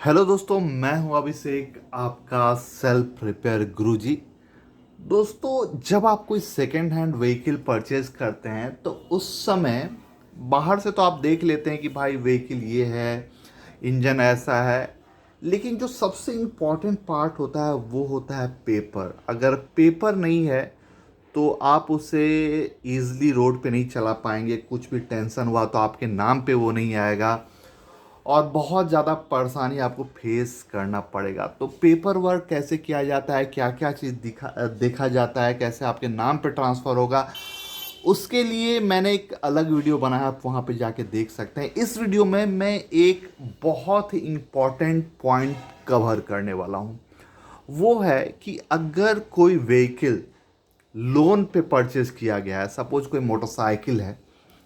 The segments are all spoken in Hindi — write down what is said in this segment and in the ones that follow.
हेलो दोस्तों, मैं हूं अभिषेक, आपका सेल्फ रिपेयर गुरुजी। दोस्तों, जब आप कोई सेकेंड हैंड व्हीकल परचेज करते हैं तो उस समय बाहर से तो आप देख लेते हैं कि भाई व्हीकल ये है, इंजन ऐसा है। लेकिन जो सबसे इम्पॉर्टेंट पार्ट होता है वो होता है पेपर। अगर पेपर नहीं है तो आप उसे ईज़िली रोड पे नहीं चला पाएंगे। कुछ भी टेंशन हुआ तो आपके नाम पे वो नहीं आएगा और बहुत ज़्यादा परेशानी आपको फेस करना पड़ेगा। तो पेपर वर्क कैसे किया जाता है, क्या क्या चीज़ देखा जाता है, कैसे आपके नाम पे ट्रांसफ़र होगा, उसके लिए मैंने एक अलग वीडियो बनाया, आप वहाँ पे जाके देख सकते हैं। इस वीडियो में मैं एक बहुत ही इम्पॉर्टेंट पॉइंट कवर करने वाला हूँ। वो है कि अगर कोई व्हीकल लोन पे परचेज किया गया है, सपोज कोई मोटरसाइकिल है,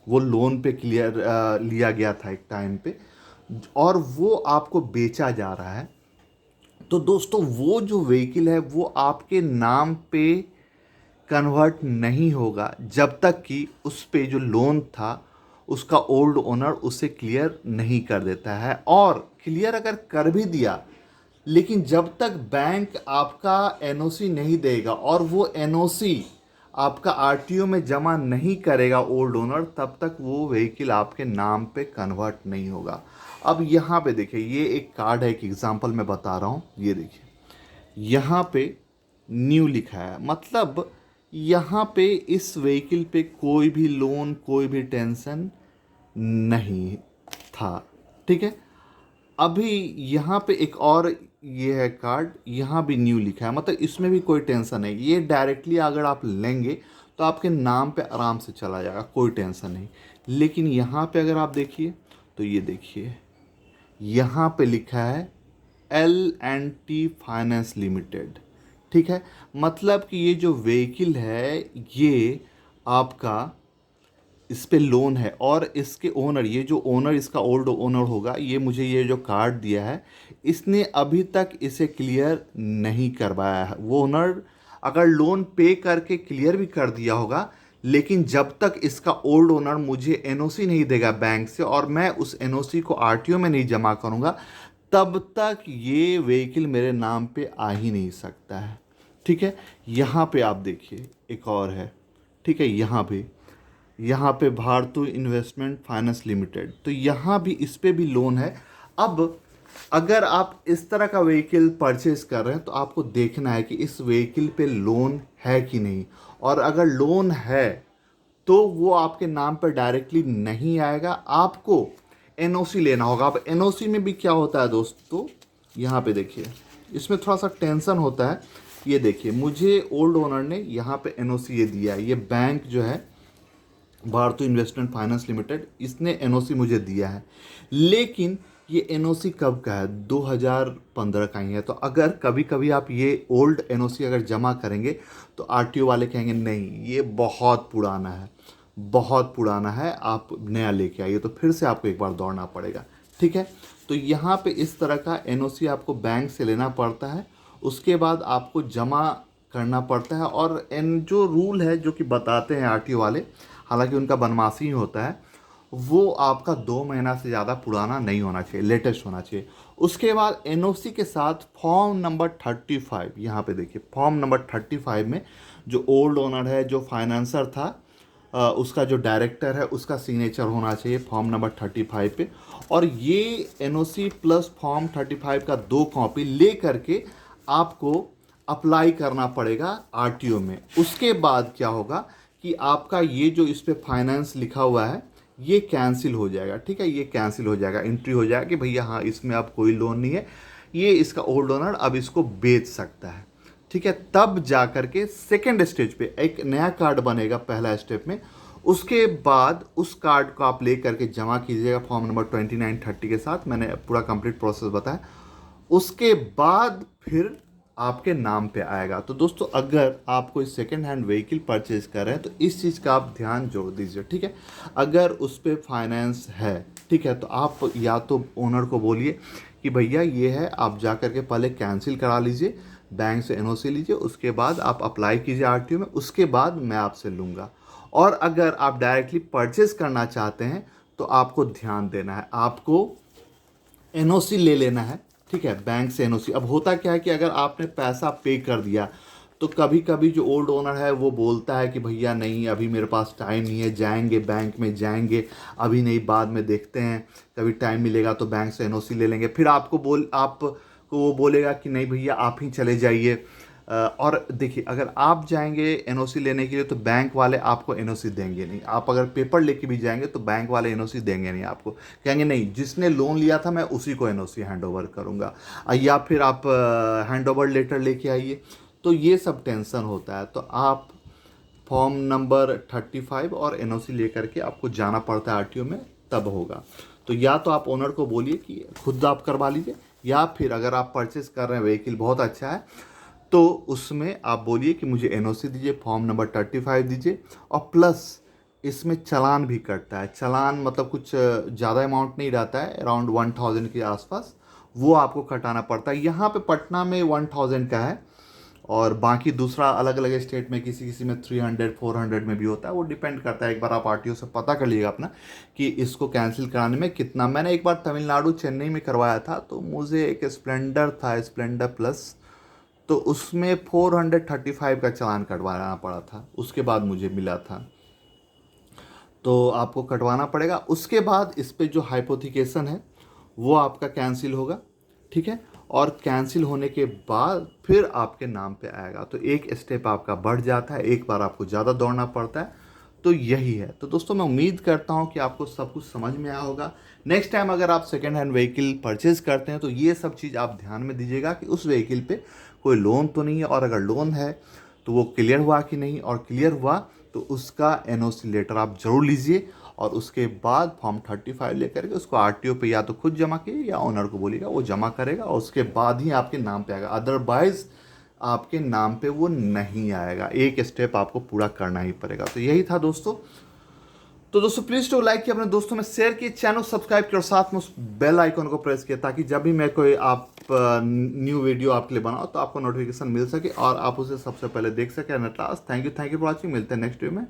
वो लोन पे लिया गया था एक टाइम पे, और वो आपको बेचा जा रहा है, तो दोस्तों वो जो व्हीकल है वो आपके नाम पे कन्वर्ट नहीं होगा जब तक कि उस पे जो लोन था उसका ओल्ड ओनर उसे क्लियर नहीं कर देता है। और क्लियर अगर कर भी दिया, लेकिन जब तक बैंक आपका एनओसी नहीं देगा और वो एनओसी आपका आरटीओ में जमा नहीं करेगा ओल्ड ओनर, तब तक वो व्हीकल आपके नाम पे कन्वर्ट नहीं होगा। अब यहाँ पे देखिए, ये एक कार्ड है, एक एग्जांपल मैं बता रहा हूँ। ये देखिए, यहाँ पे न्यू लिखा है, मतलब यहाँ पे इस व्हीकल पे कोई भी लोन, कोई भी टेंशन नहीं था। ठीक है। अभी यहाँ पे एक और ये है कार्ड, यहाँ भी न्यू लिखा है, मतलब इसमें भी कोई टेंशन नहीं। ये डायरेक्टली अगर आप लेंगे तो आपके नाम पे आराम से चला जाएगा, कोई टेंशन नहीं। लेकिन यहाँ पे अगर आप देखिए तो ये देखिए, यहाँ पे लिखा है L&T फाइनेंस लिमिटेड। ठीक है। मतलब कि ये जो व्हीकल है ये आपका, इस पे लोन है, और इसके ओनर, ये जो ओनर, इसका ओल्ड ओनर होगा, ये मुझे ये जो कार्ड दिया है, इसने अभी तक इसे क्लियर नहीं करवाया है। वो ओनर अगर लोन पे करके क्लियर भी कर दिया होगा, लेकिन जब तक इसका ओल्ड ओनर मुझे एनओसी नहीं देगा बैंक से और मैं उस एनओसी को आरटीओ में नहीं जमा करूंगा, तब तक ये व्हीकल मेरे नाम पे आ ही नहीं सकता है। ठीक है। यहाँ पे आप देखिए, एक और है। ठीक है। यहाँ पे भारतू इन्वेस्टमेंट फाइनेंस लिमिटेड, तो यहाँ भी, इस पे भी लोन है। अब अगर आप इस तरह का व्हीकल परचेज कर रहे हैं तो आपको देखना है कि इस व्हीकल पे लोन है कि नहीं, और अगर लोन है तो वो आपके नाम पर डायरेक्टली नहीं आएगा, आपको एनओसी लेना होगा। अब एनओसी में भी क्या होता है दोस्तों, यहाँ पे देखिए, इसमें थोड़ा सा टेंशन होता है। ये देखिए, मुझे ओल्ड ओनर ने यहाँ पे एनओसी ये दिया है, ये बैंक जो है भारतीय इन्वेस्टमेंट फाइनेंस लिमिटेड, इसने एनओसी मुझे दिया है। लेकिन ये एनओसी कब का है, 2015 का ही है। तो अगर कभी कभी आप ये ओल्ड एनओसी अगर जमा करेंगे तो आरटीओ वाले कहेंगे नहीं, ये बहुत पुराना है, बहुत पुराना है, आप नया लेके आइए, तो फिर से आपको एक बार दौड़ना पड़ेगा। ठीक है। तो यहाँ पे इस तरह का एनओसी आपको बैंक से लेना पड़ता है, उसके बाद आपको जमा करना पड़ता है। और एन जो रूल है जो कि बताते हैं आरटीओ वाले, हालांकि उनका बनमासी ही होता है, वो आपका 2 महीना से ज़्यादा पुराना नहीं होना चाहिए, लेटेस्ट होना चाहिए। उसके बाद एनओसी के साथ फॉर्म नंबर 35, यहाँ पे देखिए, फॉर्म नंबर 35 में जो ओल्ड ओनर है, जो फाइनेंसर था, उसका जो डायरेक्टर है, उसका सिग्नेचर होना चाहिए फॉर्म नंबर 35 पे। और ये एनओसी प्लस फॉर्म 35 का 2 कॉपी ले करके आपको अप्लाई करना पड़ेगा आरटीओ में। उसके बाद क्या होगा कि आपका ये जो इस पे फाइनेंस लिखा हुआ है ये कैंसिल हो जाएगा। ठीक है। ये कैंसिल हो जाएगा, एंट्री हो जाएगा कि भैया हाँ, इसमें अब कोई लोन नहीं है, ये इसका ओल्ड ओनर अब इसको बेच सकता है। ठीक है। तब जा करके सेकेंड स्टेज पे एक नया कार्ड बनेगा, पहला स्टेप में। उसके बाद उस कार्ड को आप ले करके जमा कीजिएगा फॉर्म नंबर 2930 के साथ, मैंने पूरा कंप्लीट प्रोसेस बताया। उसके बाद फिर आपके नाम पे आएगा। तो दोस्तों, अगर आप कोई सेकेंड हैंड व्हीकल परचेज कर रहे हैं तो इस चीज़ का आप ध्यान जोड़ दीजिए। ठीक है। अगर उस पर फाइनेंस है, ठीक है, तो आप या तो ओनर को बोलिए कि भैया ये है, आप जा करके पहले कैंसिल करा लीजिए, बैंक से एनओसी लीजिए, उसके बाद आप अप्लाई कीजिए आरटीओ में, उसके बाद मैं आपसे लूँगा। और अगर आप डायरेक्टली परचेज करना चाहते हैं तो आपको ध्यान देना है, आपको एनओसी ले लेना है ठीक है, बैंक से एनओसी। अब होता क्या है कि अगर आपने पैसा पे कर दिया तो कभी कभी जो ओल्ड ओनर है वो बोलता है कि भैया नहीं, अभी मेरे पास टाइम नहीं है, जाएंगे बैंक में, जाएंगे अभी नहीं, बाद में देखते हैं, कभी टाइम मिलेगा तो बैंक से एनओसी ले लेंगे। फिर आपको वो बोलेगा कि नहीं भैया आप ही चले जाइए। और देखिए, अगर आप जाएंगे एनओसी लेने के लिए तो बैंक वाले आपको एनओसी देंगे नहीं। आप अगर पेपर लेके भी जाएंगे तो बैंक वाले एनओसी देंगे नहीं आपको, कहेंगे नहीं, जिसने लोन लिया था मैं उसी को एनओसी हैंड ओवर करूँगा। या फिर आप हैंड ओवर लेटर लेके आइए। तो ये सब टेंशन होता है। तो आप फॉर्म नंबर 35 और एनओसी लेकर के आपको जाना पड़ता है आरटीओ में, तब होगा। तो या तो आप ओनर को बोलिए कि खुद आप करवा लीजिए, या फिर अगर आप परचेस कर रहे हैं, व्हीकल बहुत अच्छा है, तो उसमें आप बोलिए कि मुझे एनओसी दीजिए, फॉर्म नंबर 35 दीजिए, और प्लस इसमें चालान भी कटता है। चालान मतलब कुछ ज़्यादा अमाउंट नहीं रहता है, अराउंड 1000 के आसपास, वो आपको कटाना पड़ता है। यहाँ पे पटना में 1000 का है, और बाकी दूसरा अलग अलग स्टेट में किसी किसी में 300 400 में भी होता है, वो डिपेंड करता है। एक बार आप आरटीओ से पता कर लीजिएगा अपना कि इसको कैंसिल कराने में कितना। मैंने एक बार तमिलनाडु चेन्नई में करवाया था, तो मुझे एक स्प्लेंडर था, स्प्लेंडर प्लस, तो उसमें 435 का चालान कटवाना पड़ा था, उसके बाद मुझे मिला था। तो आपको कटवाना पड़ेगा। उसके बाद इस पे जो हाइपोथिकेशन है वो आपका कैंसिल होगा, ठीक है। और कैंसिल होने के बाद फिर आपके नाम पे आएगा, तो एक स्टेप आपका बढ़ जाता है, एक बार आपको ज़्यादा दौड़ना पड़ता है। तो यही है। तो दोस्तों, मैं उम्मीद करता हूँ कि आपको सब कुछ समझ में आया होगा। नेक्स्ट टाइम अगर आप सेकेंड हैंड व्हीकल परचेज करते हैं तो ये सब चीज़ आप ध्यान में दीजिएगा कि उस व्हीकल पे कोई लोन तो नहीं है, और अगर लोन है तो वो क्लियर हुआ कि नहीं, और क्लियर हुआ तो उसका एनओसी लेटर आप ज़रूर लीजिए। और उसके बाद फॉर्म 35 लेकर के उसको आरटीओ पे या तो खुद जमा कीजिए या ओनर को बोलिएगा, वो जमा करेगा, और उसके बाद ही आपके नाम पे आएगा। अदरवाइज आपके नाम पे वो नहीं आएगा, एक स्टेप आपको पूरा करना ही पड़ेगा। तो यही था दोस्तों। तो दोस्तों, प्लीज़ टू लाइक किया, अपने दोस्तों में शेयर किए, चैनल सब्सक्राइब किया, और साथ में उस बेल आइकन को प्रेस किया, ताकि जब भी मैं कोई न्यू वीडियो आपके लिए बनाऊँ तो आपको नोटिफिकेशन मिल सके और आप उसे सबसे पहले देख सकें। Thank you for watching. मिलते हैं नेक्स्ट वीडियो में।